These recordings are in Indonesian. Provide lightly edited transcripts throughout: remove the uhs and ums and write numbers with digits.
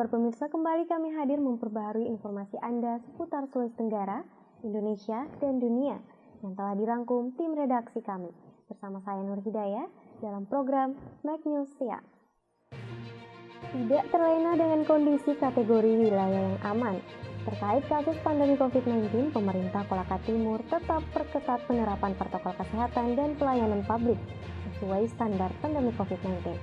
kabar pemirsa? Kembali kami hadir memperbaharui informasi Anda seputar Sulawesi Tenggara, Indonesia, dan dunia yang telah dirangkum tim redaksi kami. Bersama saya Nur Hidayah dalam program Make News Siang. Tidak terlena dengan kondisi kategori wilayah yang aman. Terkait kasus pandemi COVID-19, pemerintah Kolaka Timur tetap perketat penerapan protokol kesehatan dan pelayanan publik sesuai standar pandemi COVID-19.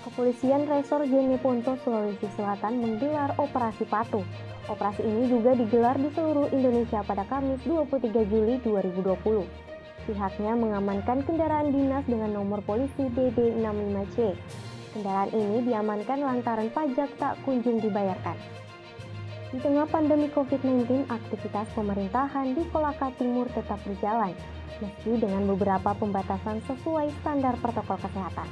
Kepolisian Resor Jeneponto, Sulawesi Selatan menggelar Operasi Patuh. Operasi ini juga digelar di seluruh Indonesia pada Kamis 23 Juli 2020. Pihaknya mengamankan kendaraan dinas dengan nomor polisi DD65C. Kendaraan ini diamankan lantaran pajak tak kunjung dibayarkan. Di tengah pandemi COVID-19, aktivitas pemerintahan di Kolaka Timur tetap berjalan, meski dengan beberapa pembatasan sesuai standar protokol kesehatan.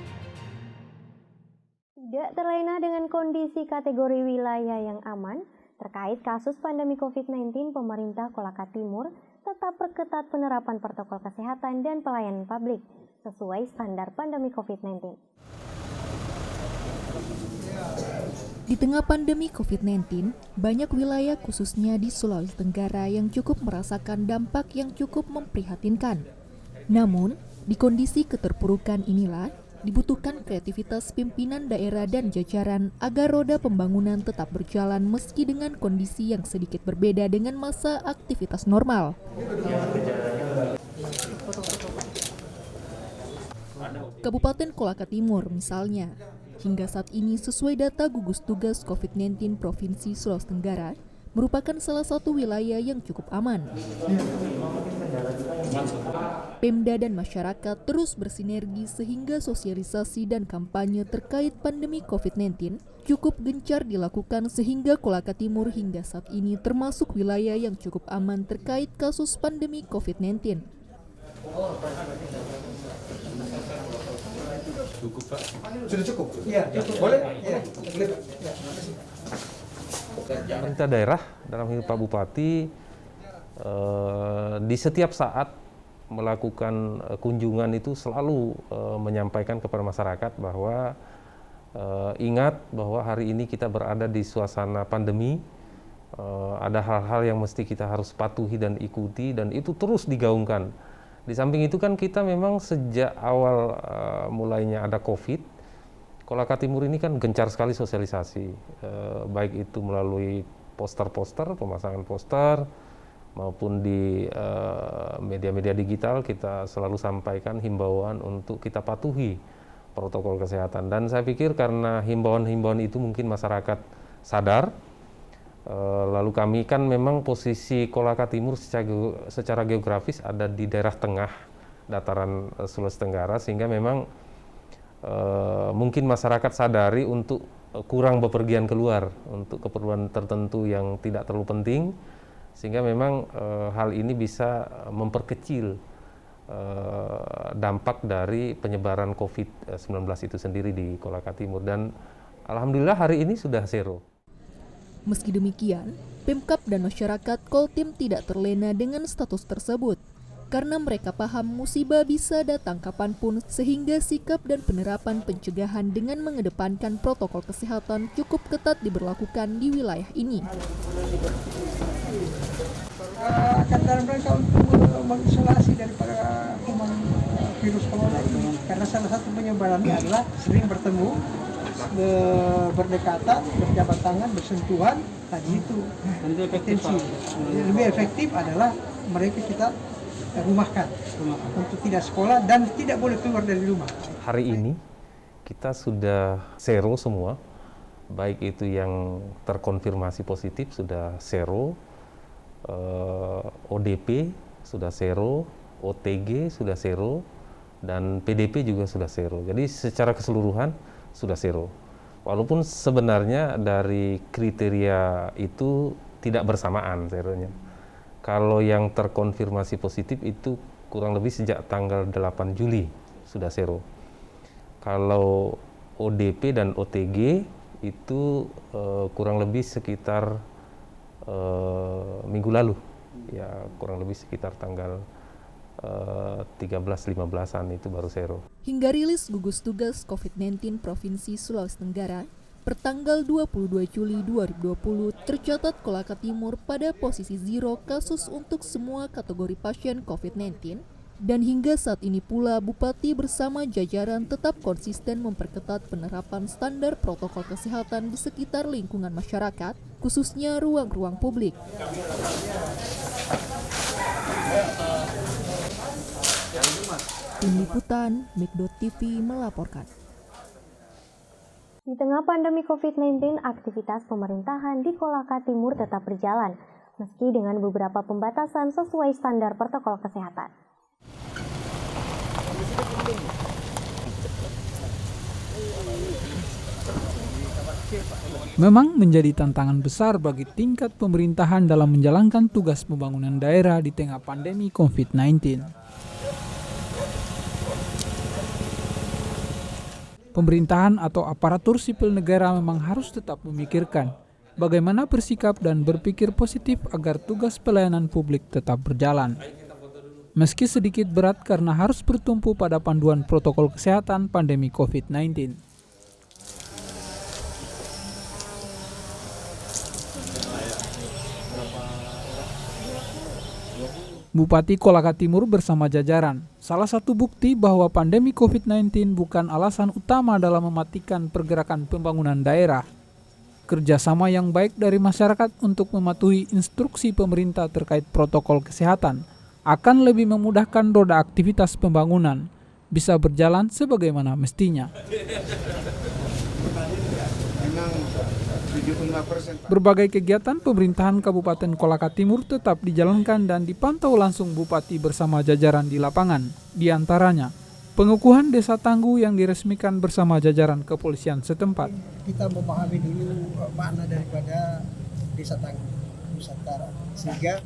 Tidak terlena dengan kondisi kategori wilayah yang aman, terkait kasus pandemi COVID-19, pemerintah Kolaka Timur tetap perketat penerapan protokol kesehatan dan pelayanan publik sesuai standar pandemi COVID-19. Di tengah pandemi COVID-19, banyak wilayah khususnya di Sulawesi Tenggara yang cukup merasakan dampak yang cukup memprihatinkan. Namun, di kondisi keterpurukan inilah, dibutuhkan kreativitas pimpinan daerah dan jajaran agar roda pembangunan tetap berjalan meski dengan kondisi yang sedikit berbeda dengan masa aktivitas normal. Kabupaten Kolaka Timur misalnya, hingga saat ini sesuai data gugus tugas COVID-19 Provinsi Sulawesi Tenggara, merupakan salah satu wilayah yang cukup aman. Pemda dan masyarakat terus bersinergi sehingga sosialisasi dan kampanye terkait pandemi COVID-19 cukup gencar dilakukan sehingga Kolaka Timur hingga saat ini termasuk wilayah yang cukup aman terkait kasus pandemi COVID-19. Cukup, Pak. Sudah cukup? Iya, cukup. Boleh? Iya. Pemerintah daerah dalam hal Pak Bupati di setiap saat melakukan kunjungan itu selalu menyampaikan kepada masyarakat bahwa ingat bahwa hari ini kita berada di suasana pandemi, ada hal-hal yang mesti kita harus patuhi dan ikuti, dan itu terus digaungkan. Di samping itu kan kita memang sejak awal mulainya ada COVID, Kolaka Timur ini kan gencar sekali sosialisasi, baik itu melalui poster-poster, pemasangan poster, maupun di media-media digital kita selalu sampaikan himbauan untuk kita patuhi protokol kesehatan. Dan saya pikir karena himbauan-himbauan itu mungkin masyarakat sadar, lalu kami kan memang posisi Kolaka Timur secara geografis ada di daerah tengah dataran Sulawesi Tenggara, sehingga memang mungkin masyarakat sadari untuk kurang bepergian keluar untuk keperluan tertentu yang tidak terlalu penting, sehingga memang hal ini bisa memperkecil dampak dari penyebaran COVID-19 itu sendiri di Kolaka Timur. Dan alhamdulillah hari ini sudah zero. Meski demikian, Pemkab dan masyarakat Koltim tidak terlena dengan status tersebut, karena mereka paham musibah bisa datang kapanpun sehingga sikap dan penerapan pencegahan dengan mengedepankan protokol kesehatan cukup ketat diberlakukan di wilayah ini. Akan dalam rangka untuk mengisolasi daripada kuman virus corona ini, karena salah satu penyebarannya adalah sering bertemu, berdekatan, berjabat tangan, bersentuhan, tadi itu potensi. Lebih efektif adalah mereka kita rumahkan untuk tidak sekolah dan tidak boleh keluar dari rumah. Hari ini kita sudah zero semua, baik itu yang terkonfirmasi positif sudah zero, ODP sudah zero, OTG sudah zero, dan PDP juga sudah zero. Jadi secara keseluruhan sudah zero. Walaupun sebenarnya dari kriteria itu tidak bersamaan zeronya. Kalau yang terkonfirmasi positif itu kurang lebih sejak tanggal 8 Juli sudah zero. Kalau ODP dan OTG itu kurang lebih sekitar minggu lalu, ya kurang lebih sekitar tanggal 13-15an itu baru zero. Hingga rilis gugus tugas COVID-19 Provinsi Sulawesi Tenggara, Pertanggal 22 Juli 2020 tercatat Kolaka Timur pada posisi 0 kasus untuk semua kategori pasien COVID-19 dan hingga saat ini pula Bupati bersama jajaran tetap konsisten memperketat penerapan standar protokol kesehatan di sekitar lingkungan masyarakat, khususnya ruang-ruang publik. Tim Liputan, Mik.TV melaporkan. Di tengah pandemi COVID-19, aktivitas pemerintahan di Kolaka Timur tetap berjalan, meski dengan beberapa pembatasan sesuai standar protokol kesehatan. Memang menjadi tantangan besar bagi tingkat pemerintahan dalam menjalankan tugas pembangunan daerah di tengah pandemi COVID-19. Pemerintahan atau aparatur sipil negara memang harus tetap memikirkan bagaimana bersikap dan berpikir positif agar tugas pelayanan publik tetap berjalan. Meski sedikit berat karena harus bertumpu pada panduan protokol kesehatan pandemi COVID-19. Bupati Kolaka Timur bersama jajaran, salah satu bukti bahwa pandemi COVID-19 bukan alasan utama dalam mematikan pergerakan pembangunan daerah. Kerjasama yang baik dari masyarakat untuk mematuhi instruksi pemerintah terkait protokol kesehatan akan lebih memudahkan roda aktivitas pembangunan bisa berjalan sebagaimana mestinya. Berbagai kegiatan pemerintahan Kabupaten Kolaka Timur tetap dijalankan dan dipantau langsung Bupati bersama jajaran di lapangan. Di antaranya, pengukuhan Desa Tangguh yang diresmikan bersama jajaran kepolisian setempat. Kita memahami dulu makna daripada Desa Tangguh Nusantara, sehingga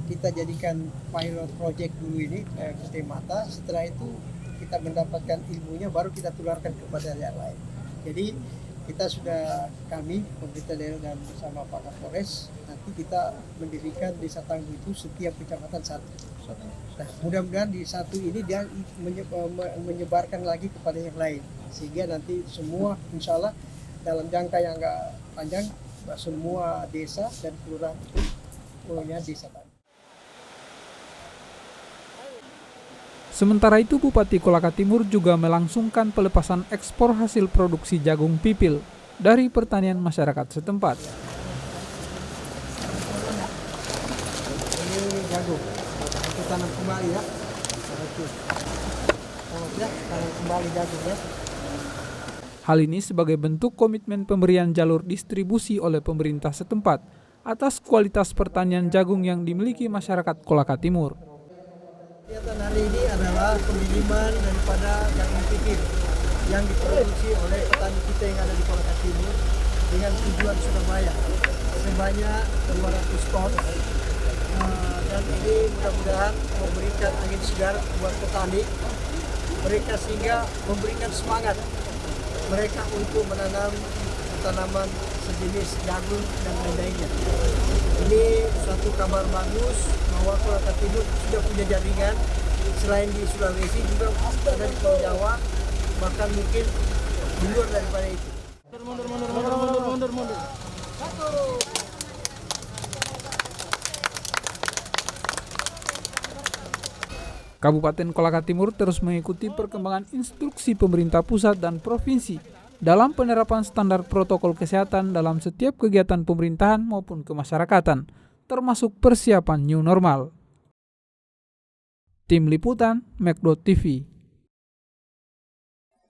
kita jadikan pilot project dulu ini ke mata. Setelah itu kita mendapatkan ilmunya, baru kita tularkan kepada yang lain. Jadi kita sudah, kami pemerintah daerah dan bersama Pak Kapolres, nanti kita mendirikan Desa Tangguh itu setiap kecamatan satu. Nah, mudah-mudahan di satu ini dia menyebarkan lagi kepada yang lain, sehingga nanti semua insya Allah dalam jangka yang agak panjang semua desa dan kelurahan itu punya Desa Tangguh. Sementara itu, Bupati Kolaka Timur juga melangsungkan pelepasan ekspor hasil produksi jagung pipil dari pertanian masyarakat setempat. Ini jagung, itu tanam kembali ya. Tanam kembali jagung ya. Hal ini sebagai bentuk komitmen pemberian jalur distribusi oleh pemerintah setempat atas kualitas pertanian jagung yang dimiliki masyarakat Kolaka Timur. Kegiatan hari ini adalah pengiriman daripada jagung pipil yang diproduksi oleh petani kita yang ada di Kolaka Timur dengan tujuan Surabaya sebanyak 200 ton, dan ini mudah-mudahan memberikan angin segar buat petani mereka, sehingga memberikan semangat mereka untuk menanam tanaman sejenis jagung dan lain-lainnya. Ini suatu kabar bagus bahwa Kolaka Timur sudah punya jaringan selain di Sulawesi, juga ada di Pulau Jawa, bahkan mungkin di luar daripada itu. Mundur. Kabupaten Kolaka Timur terus mengikuti perkembangan instruksi pemerintah pusat dan provinsi dalam penerapan standar protokol kesehatan dalam setiap kegiatan pemerintahan maupun kemasyarakatan, termasuk persiapan new normal. Tim Liputan, Mik.TV.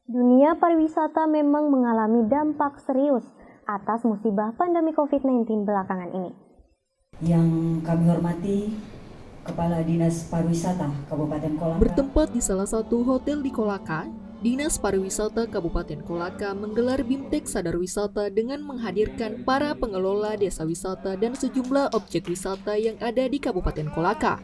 Dunia pariwisata memang mengalami dampak serius atas musibah pandemi COVID-19 belakangan ini. Yang kami hormati Kepala Dinas Pariwisata Kabupaten Kolaka. Bertempat di salah satu hotel di Kolaka, Dinas Pariwisata Kabupaten Kolaka menggelar BIMTEK Sadar Wisata dengan menghadirkan para pengelola desa wisata dan sejumlah objek wisata yang ada di Kabupaten Kolaka.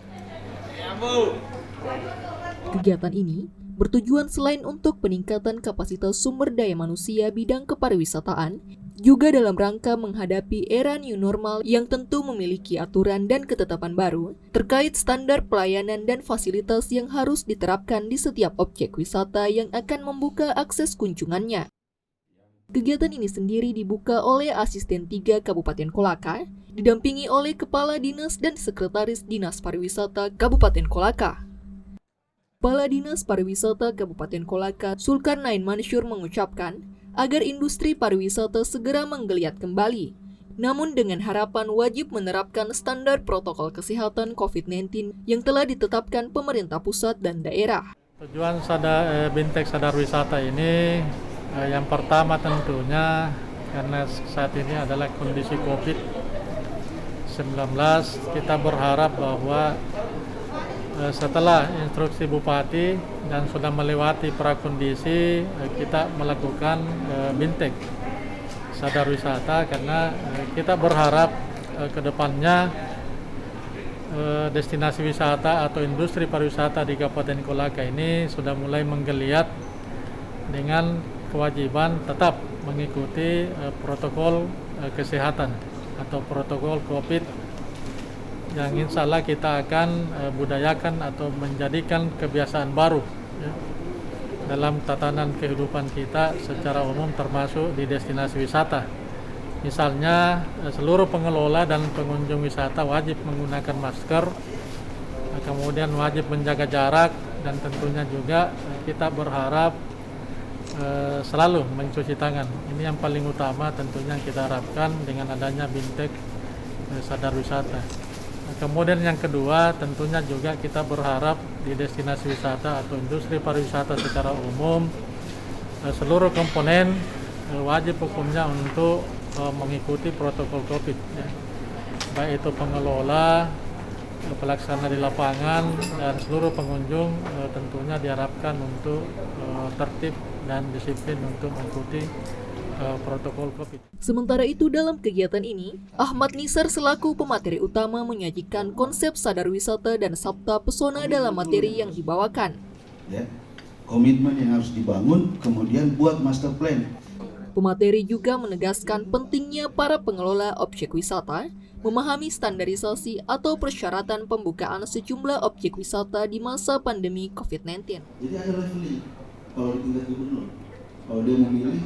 Kegiatan ini bertujuan selain untuk peningkatan kapasitas sumber daya manusia bidang kepariwisataan, juga dalam rangka menghadapi era new normal yang tentu memiliki aturan dan ketetapan baru terkait standar pelayanan dan fasilitas yang harus diterapkan di setiap objek wisata yang akan membuka akses kunjungannya. Kegiatan ini sendiri dibuka oleh Asisten 3 Kabupaten Kolaka, didampingi oleh Kepala Dinas dan Sekretaris Dinas Pariwisata Kabupaten Kolaka. Kepala Dinas Pariwisata Kabupaten Kolaka, Zulkarnain Mansur mengucapkan agar industri pariwisata segera menggeliat kembali, namun dengan harapan wajib menerapkan standar protokol kesehatan COVID-19 yang telah ditetapkan pemerintah pusat dan daerah. Tujuan Bintek Sadar Wisata ini yang pertama tentunya karena saat ini adalah kondisi COVID-19, kita berharap bahwa setelah instruksi Bupati dan sudah melewati prakondisi, kita melakukan Bintek Sadar Wisata karena kita berharap ke depannya destinasi wisata atau industri pariwisata di Kabupaten Kolaka ini sudah mulai menggeliat dengan kewajiban tetap mengikuti protokol kesehatan atau protokol COVID yang insya Allah kita akan budayakan atau menjadikan kebiasaan baru ya, dalam tatanan kehidupan kita secara umum termasuk di destinasi wisata. Misalnya seluruh pengelola dan pengunjung wisata wajib menggunakan masker, kemudian wajib menjaga jarak, dan tentunya juga kita berharap selalu mencuci tangan. Ini yang paling utama tentunya yang kita harapkan dengan adanya Bintek Sadar Wisata. Kemudian yang kedua tentunya juga kita berharap di destinasi wisata atau industri pariwisata secara umum seluruh komponen wajib hukumnya untuk mengikuti protokol COVID ya. Baik itu pengelola, pelaksana di lapangan, dan seluruh pengunjung tentunya diharapkan untuk tertib dan disiplin untuk mengikuti protokol COVID. Sementara itu dalam kegiatan ini, Ahmad Nisar selaku pemateri utama menyajikan konsep sadar wisata dan sabta pesona dalam materi yang dibawakan. Ya, komitmen yang harus dibangun, kemudian buat master plan. Pemateri juga menegaskan pentingnya para pengelola objek wisata memahami standarisasi atau persyaratan pembukaan sejumlah objek wisata di masa pandemi COVID-19. Jadi ada leveling kalau di tingkat gubernur. Kalau dia memilih,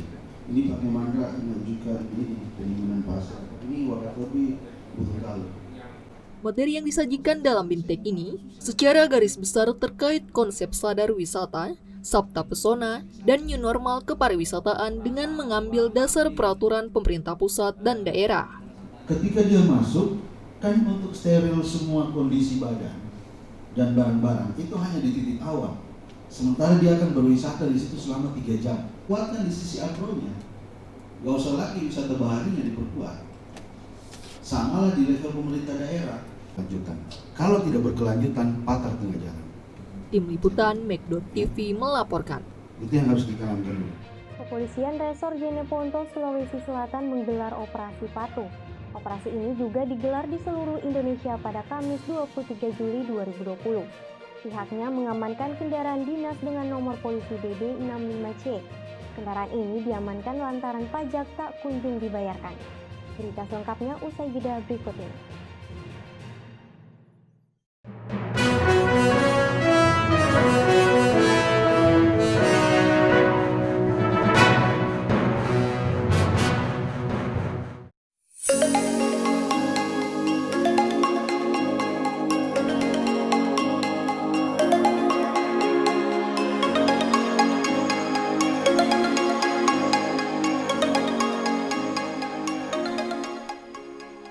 ini pakai mangga, menunjukkan ini penyimpanan pasar. Ini wadah lebih butuh tahu. Materi yang disajikan dalam Bintek ini secara garis besar terkait konsep sadar wisata, sabta pesona, dan new normal kepariwisataan dengan mengambil dasar peraturan pemerintah pusat dan daerah. Ketika dia masuk, kan untuk steril semua kondisi badan dan barang-barang itu hanya di titik awal. Sementara dia akan berwisata di situ selama 3 jam. Kuatkan di sisi agronya. Gak usah lagi wisata baharinya diperkuat. Sama lah di level pemerintah daerah. Lanjutan. Kalau tidak berkelanjutan, patah tengah jalan. Tim Liputan Make.TV melaporkan. Itu yang harus ditanamkan dulu. Kepolisian Resor Jeneponto, Sulawesi Selatan menggelar Operasi Patuh. Operasi ini juga digelar di seluruh Indonesia pada Kamis 23 Juli 2020. Pihaknya mengamankan kendaraan dinas dengan nomor polisi BB65C. Kendaraan ini diamankan lantaran pajak tak kunjung dibayarkan. Berita selengkapnya usai jeda berikut ini.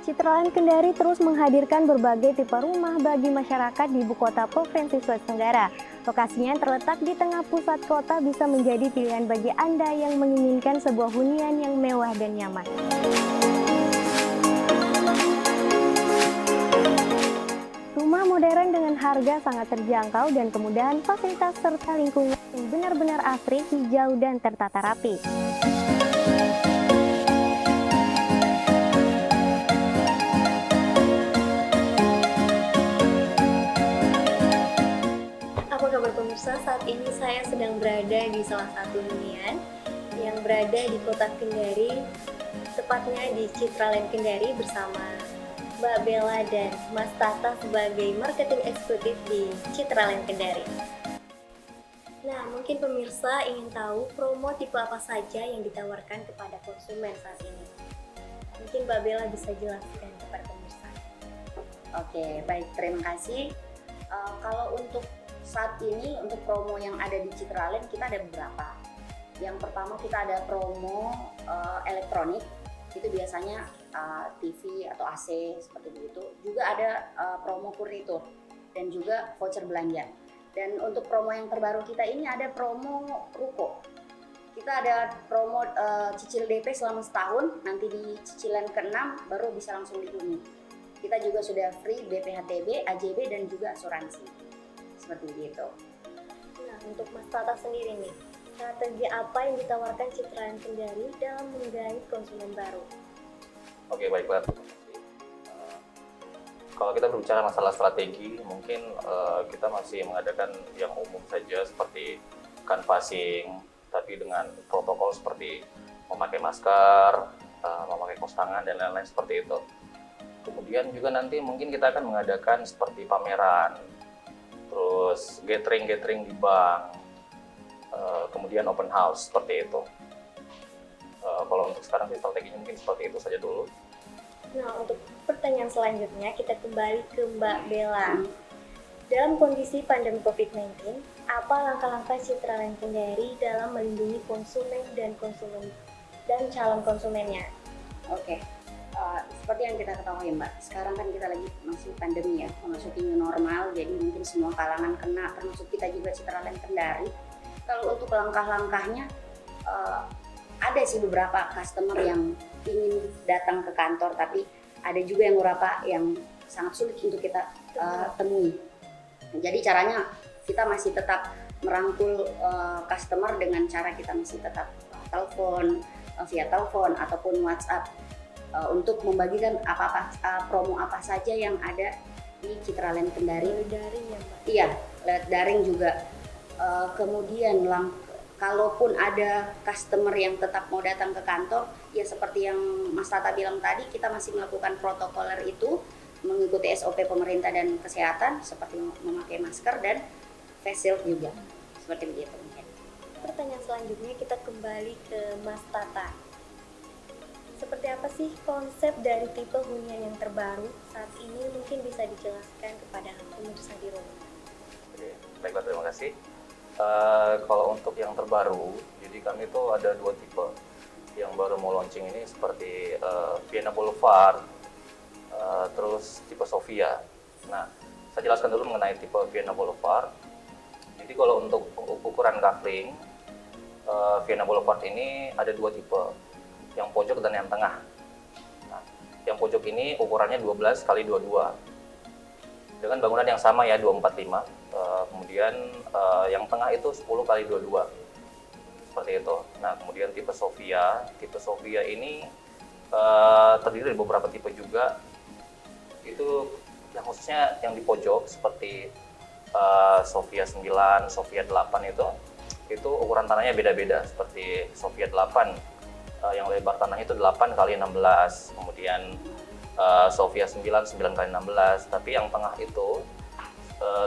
Citraland Kendari terus menghadirkan berbagai tipe rumah bagi masyarakat di ibu kota Provinsi Sulawesi Tenggara. Lokasinya yang terletak di tengah pusat kota bisa menjadi pilihan bagi Anda yang menginginkan sebuah hunian yang mewah dan nyaman. Rumah modern dengan harga sangat terjangkau dan kemudahan fasilitas serta lingkungan yang benar-benar asri, hijau, dan tertata rapi. Pemirsa, saat ini saya sedang berada di salah satu hunian yang berada di kota Kendari, tepatnya di Citraland Kendari bersama Mbak Bella dan Mas Tata sebagai marketing eksekutif di Citraland Kendari. Nah, mungkin pemirsa ingin tahu promo tipe apa saja yang ditawarkan kepada konsumen saat ini. Mungkin Mbak Bella bisa jelaskan kepada pemirsa. Oke, baik, terima kasih. Kalau untuk saat ini, untuk promo yang ada di Citraland, kita ada beberapa. Yang pertama, kita ada promo elektronik, itu biasanya TV atau AC seperti begitu. Juga ada promo furnitur dan juga voucher belanja. Dan untuk promo yang terbaru kita ini ada promo ruko. Kita ada promo cicil DP selama setahun, nanti di cicilan ke-6 baru bisa langsung dihuni. Kita juga sudah free BPHTB, AJB dan juga asuransi. Seperti itu. Nah, untuk Mas Tata sendiri nih, strategi apa yang ditawarkan Citraland Kendari dalam menggait konsumen baru? Oke, baiklah. Kalau kita berbicara masalah strategi, mungkin kita masih mengadakan yang umum saja seperti canvassing, tapi dengan protokol seperti memakai masker, memakai kaos tangan, dan lain-lain seperti itu. Kemudian juga nanti mungkin kita akan mengadakan seperti pameran, terus gathering di bank, kemudian open house, seperti itu. Kalau untuk sekarang sih strateginya mungkin seperti itu saja dulu. Nah, untuk pertanyaan selanjutnya kita kembali ke Mbak Bella. Dalam kondisi pandemi COVID-19, apa langkah-langkah Citraland Kendari dalam melindungi konsumen dan calon konsumennya? Oke, seperti yang kita ketahui Mbak, sekarang kan kita lagi masih pandemi ya, memasuki new normal, jadi mungkin semua kalangan kena, termasuk kita juga Citraland Kendari. Kalau untuk langkah-langkahnya, ada sih beberapa customer yang ingin datang ke kantor, tapi ada juga yang beberapa yang sangat sulit untuk kita temui. Jadi caranya kita masih tetap merangkul customer dengan cara kita masih tetap telepon, via telepon ataupun WhatsApp untuk membagikan promo apa saja yang ada di Citraland Kendari. Daring ya Mbak? Iya, lewat daring juga. Kemudian kalaupun ada customer yang tetap mau datang ke kantor, ya seperti yang Mas Tata bilang tadi, kita masih melakukan protokoler itu, mengikuti SOP pemerintah dan kesehatan, seperti memakai masker dan face shield juga, seperti begitu mungkin. Pertanyaan selanjutnya kita kembali ke Mas Tata. Seperti apa sih konsep dari tipe hunian yang terbaru saat ini, mungkin bisa dijelaskan kepada pemirsa di rumah? Oke, baiklah, terima kasih. Kalau untuk yang terbaru, jadi kami itu ada 2 tipe yang baru mau launching ini, seperti Vienna Boulevard, terus tipe Sofia. Nah, saya jelaskan dulu mengenai tipe Vienna Boulevard. Jadi kalau untuk ukuran kafling, Vienna Boulevard ini ada 2 tipe, yang pojok dan yang tengah. Nah, yang pojok ini ukurannya 12 x 22 dengan bangunan yang sama ya, 245. Kemudian yang tengah itu 10 x 22, seperti itu. Nah, kemudian tipe Sofia ini terdiri dari beberapa tipe juga. Itu yang khususnya yang di pojok seperti Sofia 9, Sofia 8 itu ukuran tanahnya beda-beda. Seperti Sofia 8 yang lebar tanahnya itu 8 x 16, kemudian Sofia 9 x 16, tapi yang tengah itu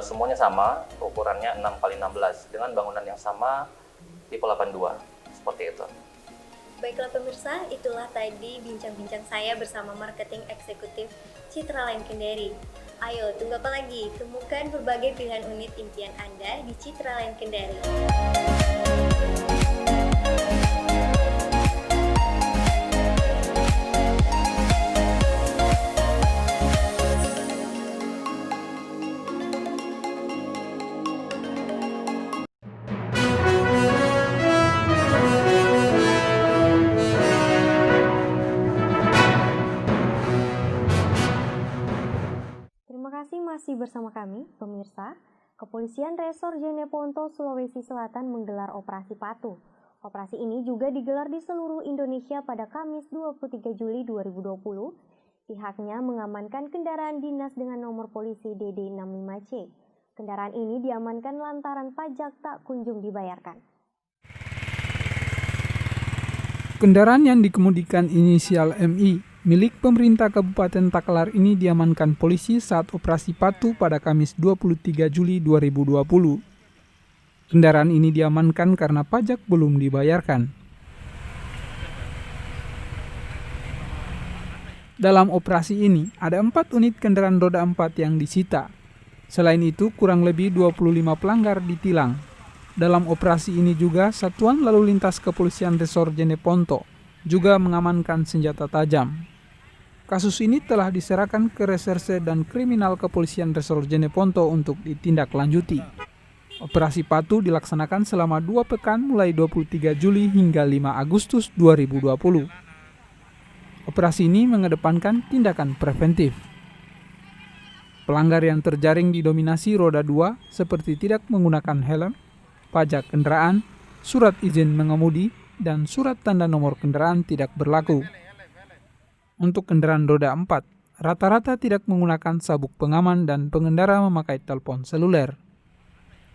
semuanya sama, ukurannya 6 x 16 dengan bangunan yang sama, tipe 82, seperti itu. Baiklah pemirsa, itulah tadi bincang-bincang saya bersama marketing eksekutif Citraland Kendari. Ayo, tunggu apa lagi? Temukan berbagai pilihan unit impian Anda di Citraland Kendari. Masih bersama kami, pemirsa. Kepolisian Resor Jeneponto, Sulawesi Selatan menggelar Operasi Patuh. Operasi ini juga digelar di seluruh Indonesia pada Kamis 23 Juli 2020. Pihaknya mengamankan kendaraan dinas dengan nomor polisi DD65C. Kendaraan ini diamankan lantaran pajak tak kunjung dibayarkan. Kendaraan yang dikemudikan inisial MI milik pemerintah Kabupaten Takalar ini diamankan polisi saat operasi patuh pada Kamis 23 Juli 2020. Kendaraan ini diamankan karena pajak belum dibayarkan. Dalam operasi ini, ada 4 unit kendaraan roda 4 yang disita. Selain itu, kurang lebih 25 pelanggar ditilang. Dalam operasi ini juga, Satuan Lalu Lintas Kepolisian Resor Jeneponto juga mengamankan senjata tajam. Kasus ini telah diserahkan ke Reserse dan Kriminal Kepolisian Resor Jeneponto untuk ditindaklanjuti. Operasi Patu dilaksanakan selama 2 pekan mulai 23 Juli hingga 5 Agustus 2020. Operasi ini mengedepankan tindakan preventif. Pelanggar yang terjaring didominasi roda 2 seperti tidak menggunakan helm, pajak kendaraan, surat izin mengemudi, dan surat tanda nomor kendaraan tidak berlaku. Untuk kendaraan roda 4, rata-rata tidak menggunakan sabuk pengaman dan pengendara memakai telepon seluler.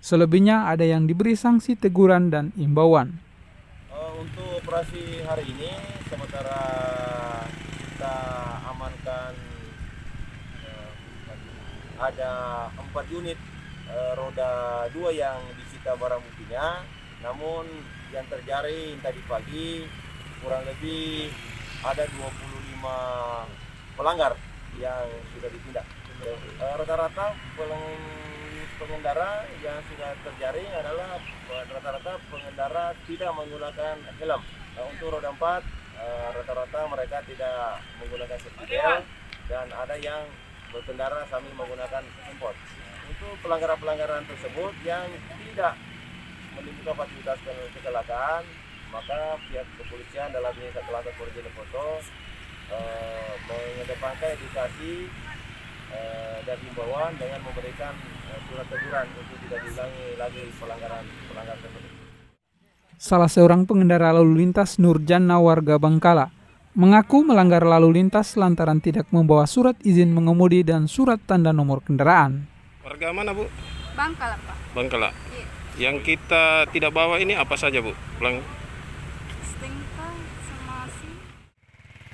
Selebihnya ada yang diberi sanksi teguran dan imbauan. Untuk operasi hari ini, sementara kita amankan ada 4 unit roda 2 yang disita barang buktinya. Namun yang terjaring tadi pagi kurang lebih ada 25 pelanggar yang sudah ditindak. Rata-rata pengendara yang sudah terjaring adalah rata-rata pengendara tidak menggunakan helm. Untuk roda 4 rata-rata mereka tidak menggunakan safety belt dan ada yang berkendara sambil menggunakan handphone. Untuk pelanggaran-pelanggaran tersebut yang tidak menimbulkan fasilitas kecelakaan, maka pihak kepolisian dalam ini Satlantas Polres Jeneponto mengedepankan edukasi dan himbauan dengan memberikan surat teguran untuk tidak diulangi lagi pelanggaran tersebut. Salah seorang pengendara lalu lintas, Nurjana warga Bangkala, mengaku melanggar lalu lintas lantaran tidak membawa surat izin mengemudi dan surat tanda nomor kendaraan. Warga mana, Bu? Bangkala, Pak. Bangkala. Iya. Yang kita tidak bawa ini apa saja, Bu? Stnk sama SIM.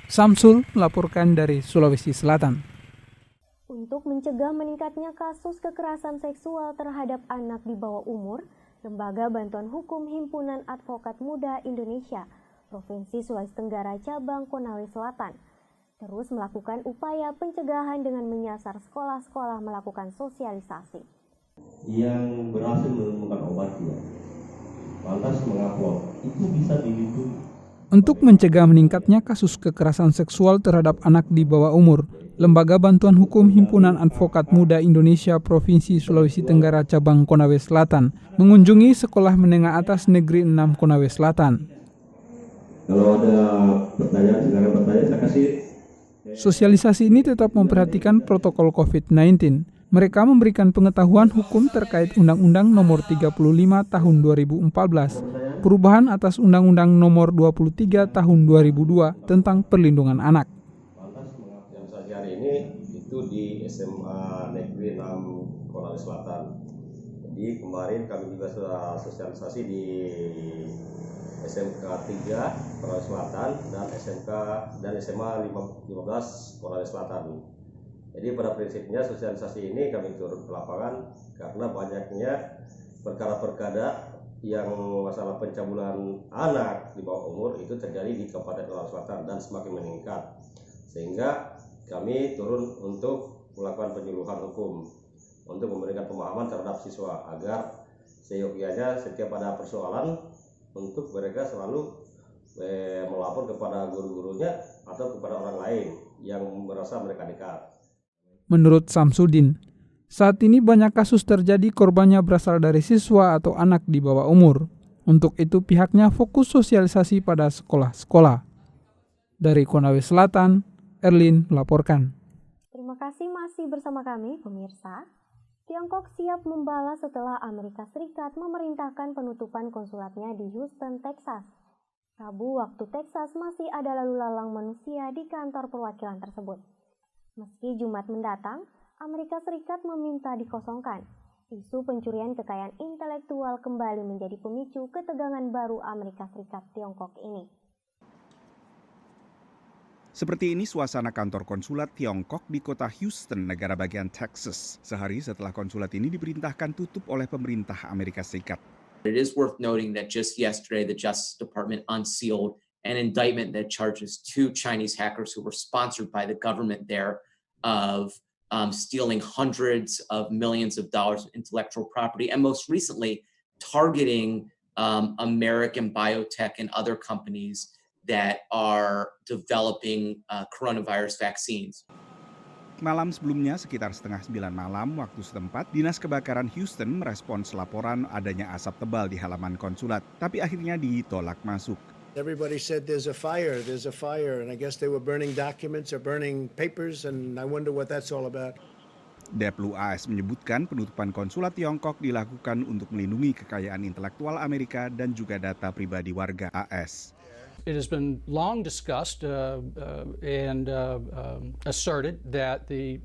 Samsul melaporkan dari Sulawesi Selatan. Untuk mencegah meningkatnya kasus kekerasan seksual terhadap anak di bawah umur, Lembaga Bantuan Hukum Himpunan Advokat Muda Indonesia, Provinsi Sulawesi Tenggara Cabang Konawe Selatan, terus melakukan upaya pencegahan dengan menyasar sekolah-sekolah melakukan sosialisasi. Yang berhasil menemukan obatnya, lantas mengupload, itu bisa dilindungi. Untuk mencegah meningkatnya kasus kekerasan seksual terhadap anak di bawah umur, Lembaga Bantuan Hukum Himpunan Advokat Muda Indonesia Provinsi Sulawesi Tenggara Cabang Konawe Selatan mengunjungi Sekolah Menengah Atas Negeri 6 Konawe Selatan. Kalau ada pertanyaan, silakan bertanya, saya kasih. Sosialisasi ini tetap memperhatikan protokol COVID-19. Mereka memberikan pengetahuan hukum terkait Undang-Undang Nomor 35 Tahun 2014, perubahan atas Undang-Undang Nomor 23 Tahun 2002 tentang perlindungan anak. Hari ini itu di SMA Negeri 6 Konawe Selatan. Jadi kemarin kami juga sudah sosialisasi di SMK 3 Konawe Selatan dan SMK dan SMA 15 Konawe Selatan. Jadi pada prinsipnya sosialisasi ini kami turun ke lapangan karena banyaknya perkara-perkara yang masalah pencabulan anak di bawah umur itu terjadi di Kabupaten Konawe Selatan dan semakin meningkat. Sehingga kami turun untuk melakukan penyuluhan hukum untuk memberikan pemahaman terhadap siswa agar seyogyanya setiap ada persoalan untuk mereka selalu melapor kepada guru-gurunya atau kepada orang lain yang merasa mereka dekat. Menurut Samsudin, saat ini banyak kasus terjadi korbannya berasal dari siswa atau anak di bawah umur. Untuk itu pihaknya fokus sosialisasi pada sekolah-sekolah. Dari Konawe Selatan, Erlin melaporkan. Terima kasih masih bersama kami, pemirsa. Tiongkok siap membalas setelah Amerika Serikat memerintahkan penutupan konsulatnya di Houston, Texas. Rabu waktu Texas masih ada lalu lalang manusia di kantor perwakilan tersebut. Meski Jumat mendatang, Amerika Serikat meminta dikosongkan. Isu pencurian kekayaan intelektual kembali menjadi pemicu ketegangan baru Amerika Serikat Tiongkok ini. Seperti ini suasana kantor konsulat Tiongkok di kota Houston, negara bagian Texas, sehari setelah konsulat ini diperintahkan tutup oleh pemerintah Amerika Serikat. It is worth noting that just yesterday, the Justice Department unsealed an indictment that charges 2 Chinese hackers who were sponsored by the government there of stealing hundreds of millions of dollars of intellectual property, and most recently targeting American biotech and other companies that are developing coronavirus vaccines. Malam sebelumnya, sekitar setengah 9 malam waktu setempat, Dinas Kebakaran Houston merespons laporan adanya asap tebal di halaman konsulat, tapi akhirnya ditolak masuk. Everybody said there's a fire, and I guess they were burning documents or burning papers, and I wonder what that's all about. Deplu AS menyebutkan penutupan konsulat Tiongkok dilakukan untuk melindungi kekayaan intelektual Amerika dan juga data pribadi warga AS. It has been long discussed and asserted that the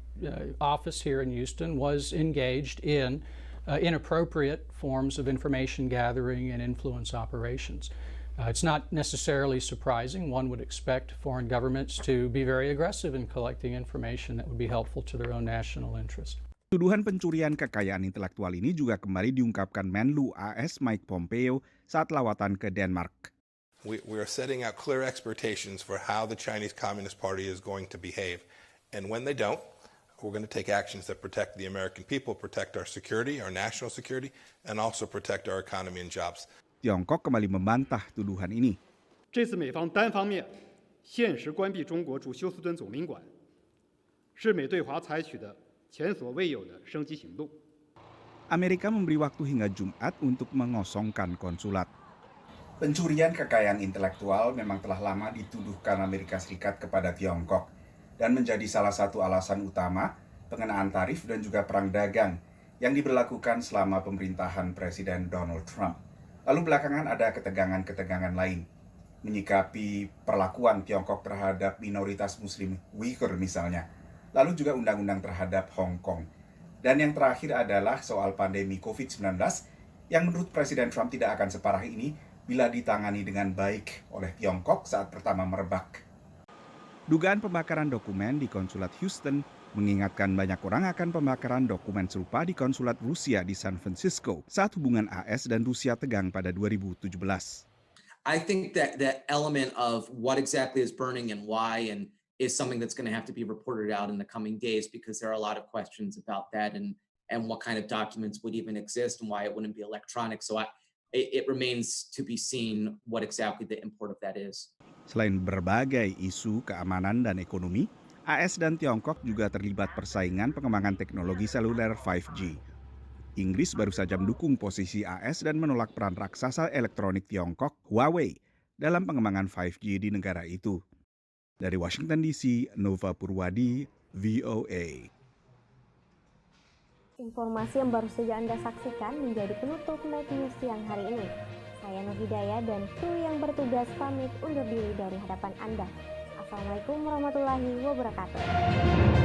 office here in Houston was engaged in inappropriate forms of information gathering and influence operations. It's not necessarily surprising. One would expect foreign governments to be very aggressive in collecting information that would be helpful to their own national interest. Tuduhan pencurian kekayaan intelektual ini juga kembali diungkapkan Menlu AS Mike Pompeo saat lawatan ke Denmark. We are setting out clear expectations for how the Chinese Communist Party is going to behave. And when they don't, we're going to take actions that protect the American people, protect our security, our national security, and also protect our economy and jobs. Tiongkok kembali membantah tuduhan ini. 这次美方单方面限时关闭中国驻休斯敦总领馆，是美对华采取的前所未有的升级行动。 Amerika memberi waktu hingga Jumat untuk mengosongkan konsulat. Pencurian kekayaan intelektual memang telah lama dituduhkan Amerika Serikat kepada Tiongkok dan menjadi salah satu alasan utama pengenaan tarif dan juga perang dagang yang diberlakukan selama pemerintahan Presiden Donald Trump. Lalu belakangan ada ketegangan-ketegangan lain, menyikapi perlakuan Tiongkok terhadap minoritas Muslim Uyghur misalnya, lalu juga undang-undang terhadap Hong Kong. Dan yang terakhir adalah soal pandemi COVID-19 yang menurut Presiden Trump tidak akan separah ini bila ditangani dengan baik oleh Tiongkok saat pertama merebak. Dugaan pembakaran dokumen di konsulat Houston mengingatkan banyak orang akan pembakaran dokumen serupa di konsulat Rusia di San Francisco saat hubungan AS dan Rusia tegang pada 2017. I think that element of what exactly is burning and why and is something that's going to have to be reported out in the coming days because there are a lot of questions about that and what kind of documents would even exist and why it wouldn't be electronic. So it remains to be seen what exactly the import of that is. Selain berbagai isu keamanan dan ekonomi, AS dan Tiongkok juga terlibat persaingan pengembangan teknologi seluler 5G. Inggris baru saja mendukung posisi AS dan menolak peran raksasa elektronik Tiongkok, Huawei, dalam pengembangan 5G di negara itu. Dari Washington DC, Nova Purwadi, VOA. Informasi yang baru saja Anda saksikan menjadi penutup Night News siang hari ini. Saya Nur Hidayah dan kru yang bertugas pamit undur diri dari hadapan Anda. Assalamualaikum warahmatullahi wabarakatuh.